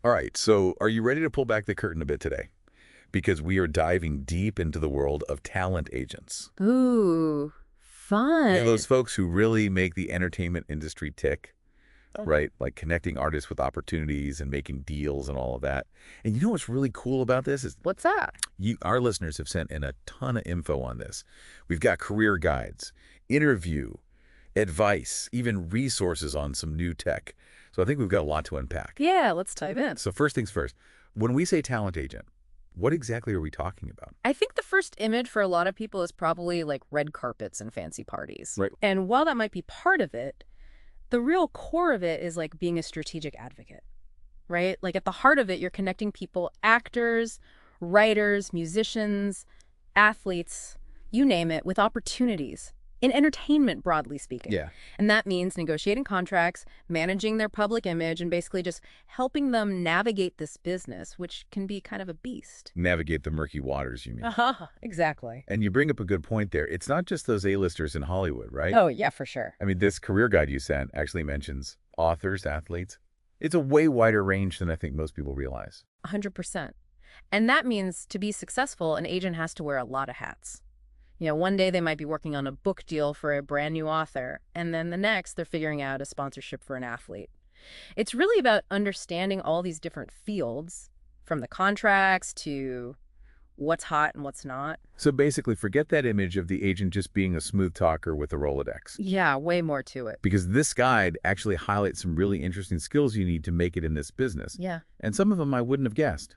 All right, so are you ready to pull back the curtain a bit today? Because we are diving deep into the world of talent agents. Ooh, Those fun. folks who really make the entertainment industry tick, right? Like connecting artists with opportunities and making deals and all of that. And you know what's really cool about this is What's that? our listeners have sent in a ton of info on this. We've got career guides, interview, advice, even resources on some new tech. So I think we've got a lot to unpack. Yeah, let's dive in. So first things first, when we say talent agent, what exactly are we talking about? I think the first image for a lot of people is probably like red carpets and fancy parties. Right. And while that might be part of it, the real core of it is like being a strategic advocate, right? Like at the heart of it, you're connecting people, actors, writers, musicians, athletes, you name it, with opportunities in entertainment, broadly speaking. Yeah. And that means negotiating contracts, managing their public image, and basically just helping them navigate this business, which can be kind of a beast. Navigate the murky waters, you mean? Uh-huh, exactly. And you bring up a good point there. It's not just those A-listers in Hollywood, right? Oh, yeah, for sure. I mean, this career guide you sent actually mentions authors, athletes. It's a way wider range than I think most people realize. 100%. And that means to be successful, an agent has to wear a lot of hats. You know, one day they might be working on a book deal for a brand new author, and then the next they're figuring out a sponsorship for an athlete. It's really about understanding all these different fields, from the contracts to what's hot and what's not. So basically, forget that image of the agent just being a smooth talker with a Rolodex. Yeah, way more to it. Because this guide actually highlights some really interesting skills you need to make it in this business. Yeah. And some of them I wouldn't have guessed.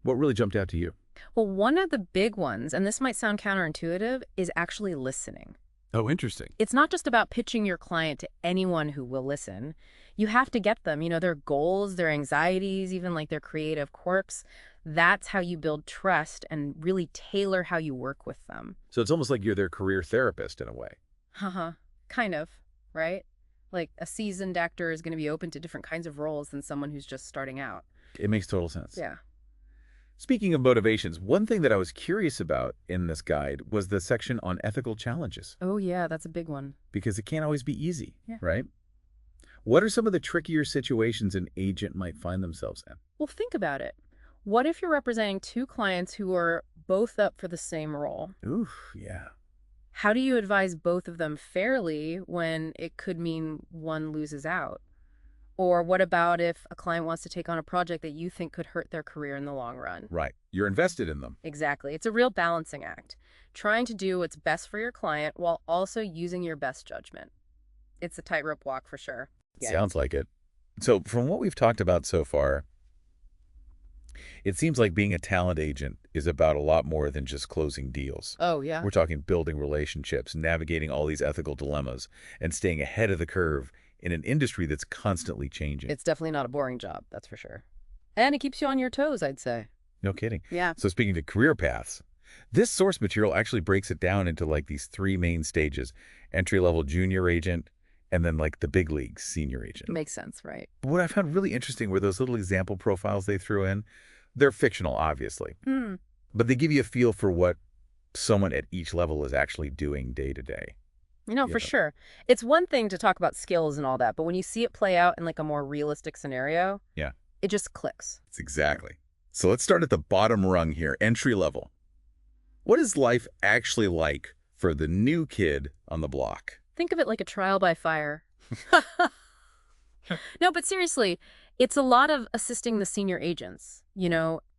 What really jumped out to you? Well, one of the big ones, and this might sound counterintuitive, is actually listening. Oh, interesting. It's not just about pitching your client to anyone who will listen. You have to get them, their goals, their anxieties, even like their creative quirks. That's how you build trust and really tailor how you work with them. So it's almost like you're their career therapist in a way. Haha, kind of, right? Like a seasoned actor is going to be open to different kinds of roles than someone who's just starting out. It makes total sense. Yeah. Speaking of motivations, one thing that I was curious about in this guide was the section on ethical challenges, Oh, yeah, that's a big one. because it can't always be easy, Yeah. right? What are some of the trickier situations an agent might find themselves in? Well, think about it. What if you're representing two clients who are both up for the same role? Oof, yeah. How do you advise both of them fairly when it could mean one loses out? Or what about if a client wants to take on a project that you think could hurt their career in the long run? Right. You're invested in them. Exactly. It's a real balancing act, trying to do what's best for your client while also using your best judgment. It's a tightrope walk for sure. Yeah. Sounds like it. So from what we've talked about so far, it seems like being a talent agent is about a lot more than just closing deals. Oh, yeah. We're talking building relationships, navigating all these ethical dilemmas, and staying ahead of the curve in an industry that's constantly changing. It's definitely not a boring job, that's for sure. And it keeps you on your toes, I'd say. No kidding. Yeah. So speaking to career paths, this source material actually breaks it down into like these three main stages: entry-level junior agent, and then like the big leagues senior agent. Makes sense, right? But what I found really interesting were those little example profiles they threw in. They're fictional, obviously, Hmm. but they give you a feel for what someone at each level is actually doing day to day. For sure. It's one thing to talk about skills and all that, but when you see it play out in like a more realistic scenario, Yeah, it just clicks. it's exactly. So let's start at the bottom rung here, entry level. What is life actually like for the new kid on the block? Think of it like a trial by fire. No, but seriously, it's a lot of assisting the senior agents,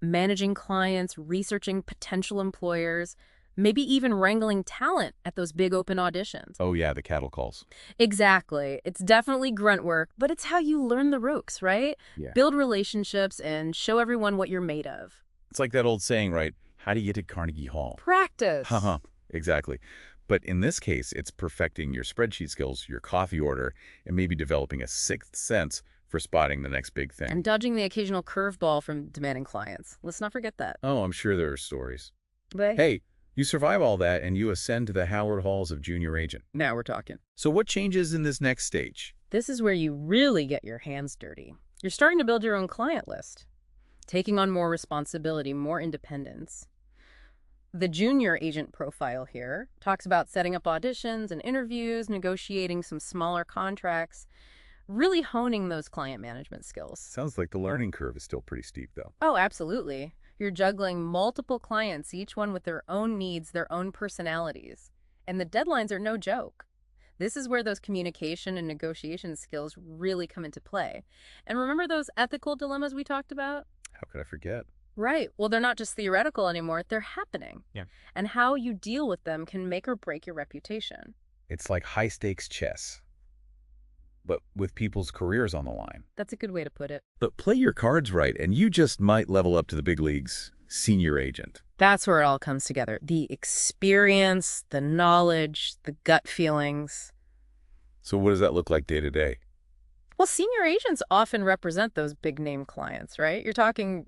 managing clients, researching potential employers, maybe even wrangling talent at those big open auditions. Oh yeah, the cattle calls. Exactly. It's definitely grunt work, but it's how you learn the ropes, right? Yeah. Build relationships and show everyone what you're made of. It's like that old saying, right? How do you get to Carnegie Hall? Practice. Haha, exactly. But in this case, it's perfecting your spreadsheet skills, your coffee order, and maybe developing a sixth sense for spotting the next big thing. And dodging the occasional curveball from demanding clients. Let's not forget that. Oh, I'm sure there are stories. But Hey, you survive all that and you ascend to the Howard Halls of junior agent. now we're talking. So what changes in this next stage? This is where you really get your hands dirty. You're starting to build your own client list, taking on more responsibility, more independence. The junior agent profile here talks about setting up auditions and interviews, negotiating some smaller contracts. really honing those client management skills. Sounds like the learning curve is still pretty steep, though. Oh, absolutely. You're juggling multiple clients, each one with their own needs, their own personalities. And the deadlines are no joke. This is where those communication and negotiation skills really come into play. And remember those ethical dilemmas we talked about? How could I forget? Right. Well, they're not just theoretical anymore, they're happening. Yeah. And how you deal with them can make or break your reputation. It's like high-stakes chess, but with people's careers on the line. That's a good way to put it. But play your cards right, and you just might level up to the big leagues, senior agent. That's where it all comes together. The experience, the knowledge, the gut feelings. So what does that look like day to day? Well, senior agents often represent those big name clients, right? You're talking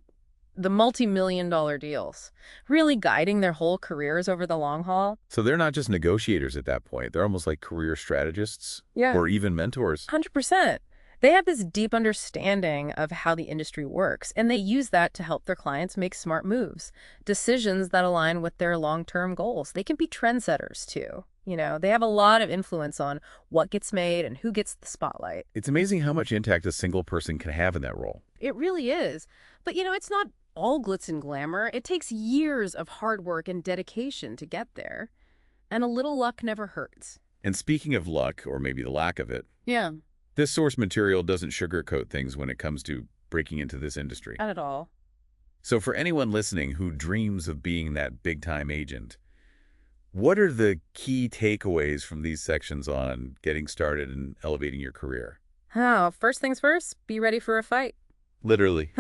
the multi-million-dollar deals, really guiding their whole careers over the long haul. So they're not just negotiators at that point. They're almost like career strategists Yeah. or even mentors. 100%. They have this deep understanding of how the industry works, and they use that to help their clients make smart moves, decisions that align with their long-term goals. They can be trendsetters, too. They have a lot of influence on what gets made and who gets the spotlight. It's amazing how much impact a single person can have in that role. It really is. But, it's not all glitz and glamour. It takes years of hard work and dedication to get there. And a little luck never hurts. And speaking of luck, or maybe the lack of it, Yeah. this source material doesn't sugarcoat things when it comes to breaking into this industry. Not at all. So for anyone listening who dreams of being that big-time agent, what are the key takeaways from these sections on getting started and elevating your career? Oh, first things first, be ready for a fight. Literally.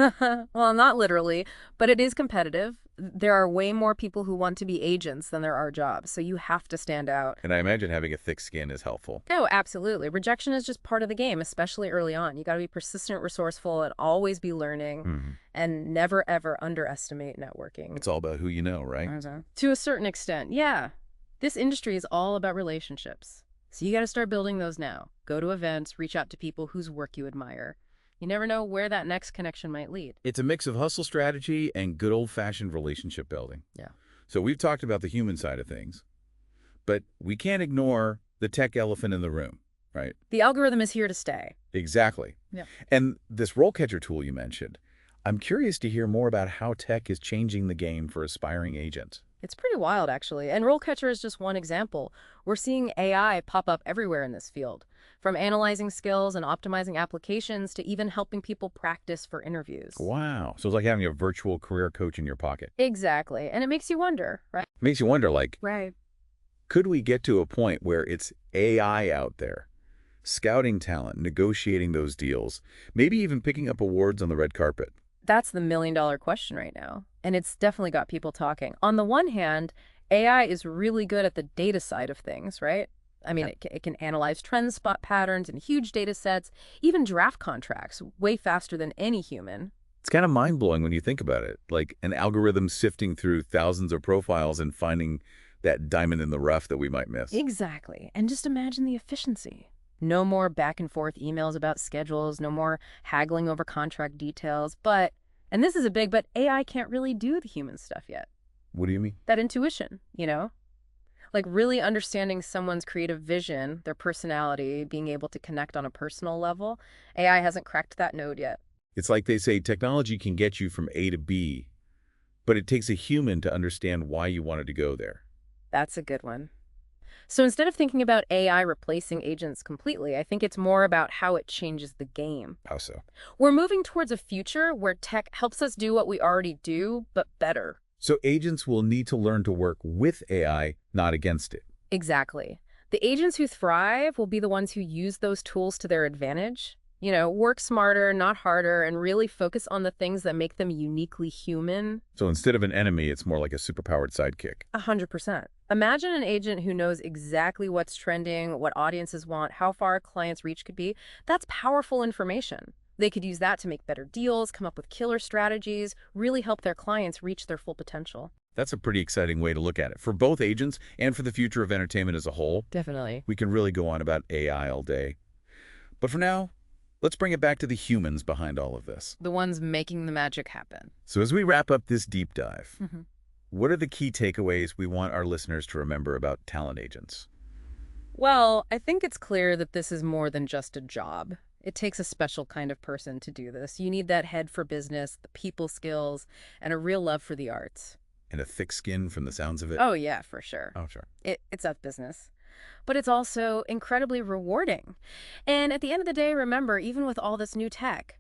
Well, not literally, but it is competitive. There are way more people who want to be agents than there are jobs, so you have to stand out. And I imagine having a thick skin is helpful. Oh, absolutely. Rejection is just part of the game, especially early on. You got to be persistent, resourceful, and always be learning, and never, ever underestimate networking. It's all about who you know, right? To a certain extent, yeah. This industry is all about relationships. So you got to start building those now. Go to events, reach out to people whose work you admire. You never know where that next connection might lead. It's a mix of hustle strategy and good old-fashioned relationship building. Yeah. So we've talked about the human side of things, but we can't ignore the tech elephant in the room, right? The algorithm is here to stay. Exactly. Yeah. And this RoleCatcher tool you mentioned, I'm curious to hear more about how tech is changing the game for aspiring agents. It's pretty wild, actually. And RoleCatcher is just one example. We're seeing AI pop up everywhere in this field, from analyzing skills and optimizing applications to even helping people practice for interviews. Wow. So it's like having a virtual career coach in your pocket. Exactly. And it makes you wonder, right? Makes you wonder, like, Right. could we get to a point where it's AI out there, scouting talent, negotiating those deals, maybe even picking up awards on the red carpet? That's the million-dollar question right now. And it's definitely got people talking. On the one hand, AI is really good at the data side of things, right? I mean, it can analyze trend spot patterns and huge data sets, even draft contracts way faster than any human. It's kind of mind-blowing when you think about it, like an algorithm sifting through thousands of profiles and finding that diamond in the rough that we might miss. Exactly. And just imagine the efficiency. No more back and forth emails about schedules, no more haggling over contract details. But, and this is a big, but AI can't really do the human stuff yet. What do you mean? That intuition, Like really understanding someone's creative vision, their personality, being able to connect on a personal level. AI hasn't cracked that node yet. It's like they say technology can get you from A to B, but it takes a human to understand why you wanted to go there. That's a good one. So instead of thinking about AI replacing agents completely, I think it's more about how it changes the game. How so? We're moving towards a future where tech helps us do what we already do, but better. So agents will need to learn to work with AI, not against it. Exactly. The agents who thrive will be the ones who use those tools to their advantage. Work smarter, not harder, and really focus on the things that make them uniquely human. So instead of an enemy, it's more like a superpowered sidekick. 100%. Imagine an agent who knows exactly what's trending, what audiences want, how far a client's reach could be. That's powerful information. They could use that to make better deals, come up with killer strategies, really help their clients reach their full potential. That's a pretty exciting way to look at it. For both agents and for the future of entertainment as a whole, Definitely. we can really go on about AI all day. But for now, let's bring it back to the humans behind all of this. The ones making the magic happen. So as we wrap up this deep dive, what are the key takeaways we want our listeners to remember about talent agents? Well, I think it's clear that this is more than just a job. It takes a special kind of person to do this. You need that head for business, the people skills, and a real love for the arts. And a thick skin from the sounds of it. Oh, yeah, for sure. Oh, sure. It's a business. But it's also incredibly rewarding. And at the end of the day, remember, even with all this new tech,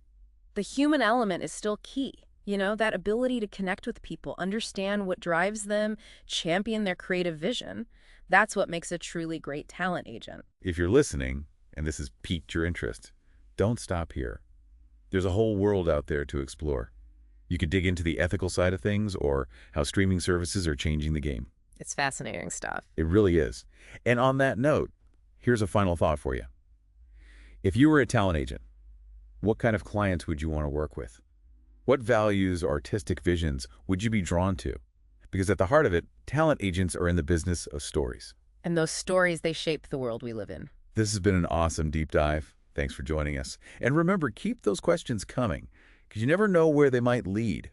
the human element is still key. That ability to connect with people, understand what drives them, champion their creative vision. That's what makes a truly great talent agent. If you're listening, and this has piqued your interest, don't stop here. There's a whole world out there to explore. You could dig into the ethical side of things or how streaming services are changing the game. It's fascinating stuff. It really is. And on that note, here's a final thought for you. If you were a talent agent, what kind of clients would you want to work with? What values or artistic visions would you be drawn to? Because at the heart of it, talent agents are in the business of stories. And those stories, they shape the world we live in. This has been an awesome deep dive. Thanks for joining us. And remember, keep those questions coming, because you never know where they might lead.